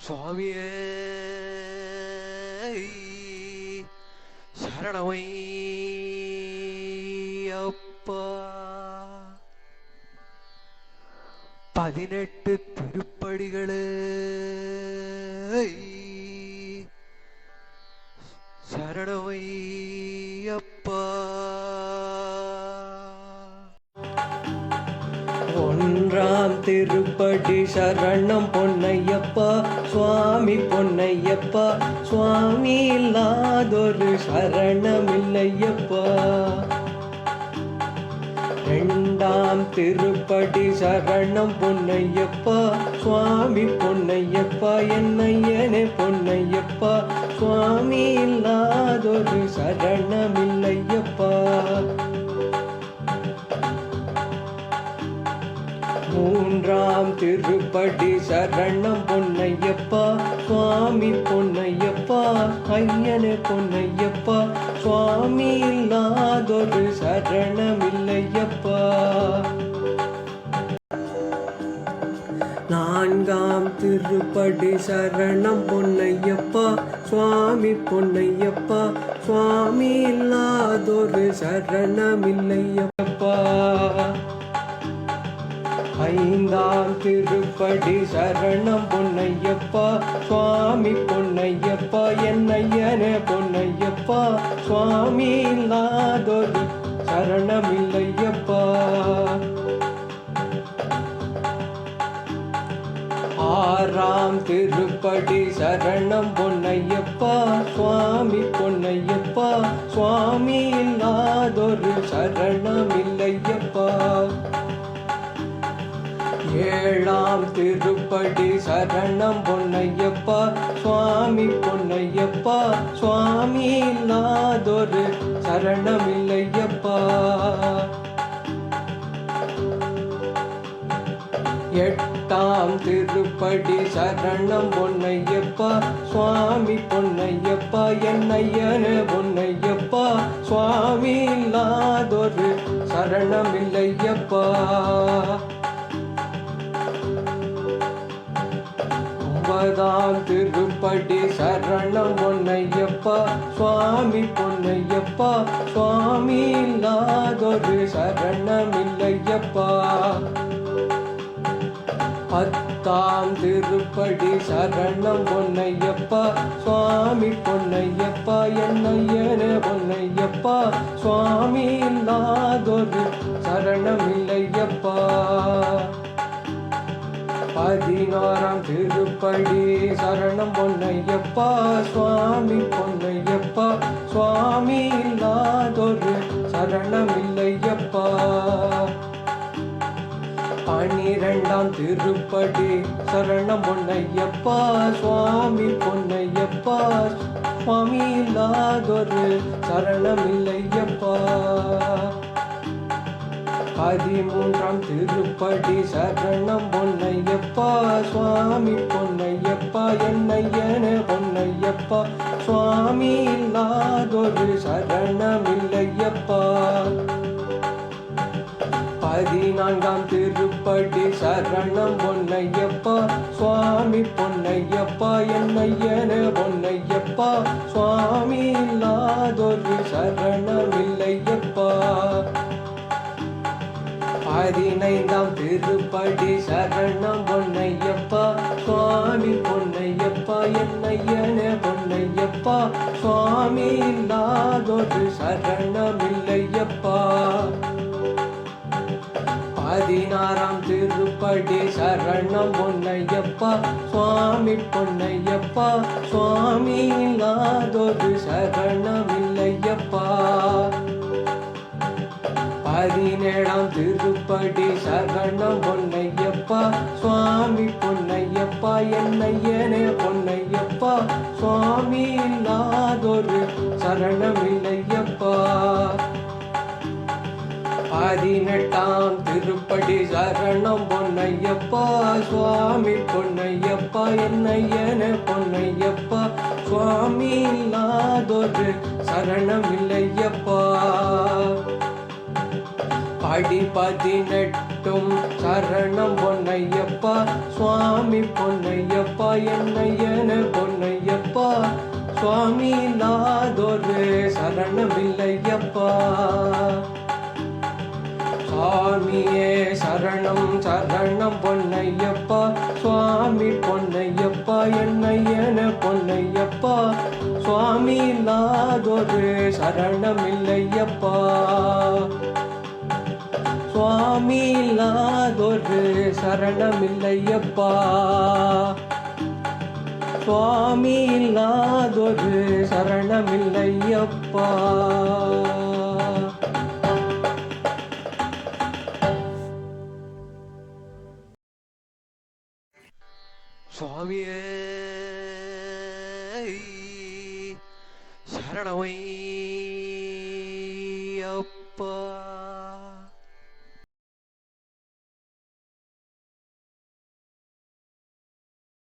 சுவாமியே சரணமையப்பா. 18 திருப்படிகளே சரணமையப்பா. ஒன்றாம் திருப்படி சரணம் பொன்னையப்பா சுவாமி பொன்னையப்பா. சுவாமி இல்லாதொரு சரணமில்லையப்பா. இரண்டாம் திருப்படி சரணம் பொன்னையப்பா சுவாமி பொன்னையப்பா. என்னையனே பொன்னையப்பா. சுவாமி இல்லாதொரு சரணமில்லையப்பா. மூன்றாம் திருப்படி சரணம் பொன்னையப்பா சுவாமி பொன்னையப்பா. ஐயனே பொன்னையப்பா. சுவாமி இல்லாதொரு சரணமில்லையப்பா. நான்காம் திருப்படி சரணம் பொன்னையப்பா சுவாமி பொன்னையப்பா. சுவாமி இல்லாதொரு சரணமில்லையப்பா. ஐந்தாம் திருப்படி சரணம் பொன்னையப்பா சுவாமி பொன்னையப்பா. என்னையனே பொன்னையப்பா. சுவாமி இல்லாதொரு சரணமில்லையப்பா. ஆறாம் திருப்படி சரணம் பொன்னையப்பா சுவாமி பொன்னையப்பா. சுவாமி இல்லாதொரு சரணமில்லையப்பா. ஏழாம் திருப்படி சரணம் பொன்னையப்பா சுவாமி பொன்னையப்பா. சுவாமி இல்லாதொரு சரணமில்லையப்பா. எட்டாம் திருப்படி சரணம் பொன்னையப்பா சுவாமி பொன்னையப்பா. என்னையனே பொன்னையப்பா. சுவாமி இல்லாதொரு சரணமில்லையப்பா. ஒன்பதாம் திருப்படி சரணம் பொன்னையப்பா சுவாமி பொன்னையப்பா. சுவாமி இல்லாதொரு சரணமில்லையப்பா. பத்தாம் திருப்படி சரணம் பொன்னையப்பா சுவாமி பொன்னையப்பா. என்னையனே பொன்னையப்பா. சுவாமி இல்லாதொரு சரணமில்லையப்பா. பதினாறாம் திருப்படி சரணம் பொன்னையப்பா சுவாமி பொன்னையப்பா. சுவாமி இல்லாதொரு சரணமில்லையப்பா. பனிரெண்டாம் திருப்படி சரணம் பொன்னையப்பா சுவாமி பொன்னையப்பா. சுவாமி இல்லாதொரு சரணமில்லையப்பா. பதிமூன்றாம் திருப்படி சரணம் பொன்னையப்பா சுவாமி பொன்னையப்பா. என்னையனே பொன்னையப்பா. சுவாமி இல்லாதொரு சரணமில்லையப்பா. பதினான்காம் திருப்படி சரணம் பொன்னையப்பா சுவாமி பொன்னையப்பா. என்னையனே பொன்னையப்பா. சுவாமி இல்லாதொரு சரணமில்லையப்பா. பதினைந்தாம் திருப்படி சரணம் பொன்னையப்பா சுவாமி பொன்னையப்பா. என்னையனே பொன்னையப்பா. சுவாமி இல்லாதொரு சரணமில்லையப்பா. பதினாறாம் திருப்படி சரணம் பொன்னையப்பா சுவாமி பொன்னையப்பா. சுவாமி இல்லாதொரு சரணமில்லையப்பா. பதினேழாம் திருப்படி சரணம் பொன்னையப்பா சுவாமி பொன்னையப்பா. என்னையனே பொன்னையப்பா. சுவாமி இல்லாதொரு சரணமில்லையப்பா. பதினெட்டாம் திருப்படி சரணம் பொன்னையப்பா சுவாமி பொன்னையப்பா. என்னையனே பொன்னையப்பா. சுவாமி இல்லாதொரு சரணமில்லையப்பா. படி 18 சரணம் பொன்னையப்பா சுவாமி பொன்னையப்பா என்னையன பொன்னையப்பா சுவாமி இல்லாதொரு சரணமில்லையப்பா சுவாமியே சரணம் சரணம் பொன்னையப்பா சுவாமி பொன்னையப்பா என்னையன பொன்னையப்பா சுவாமி இல்லாதொரு சரணமில்லையப்பா சுவாமி இல்லாதொரு சரணமில்லையப்பா சுவாமி இல்லாதொரு சரணமில்லையப்பா சுவாமியே சரணமையப்பா.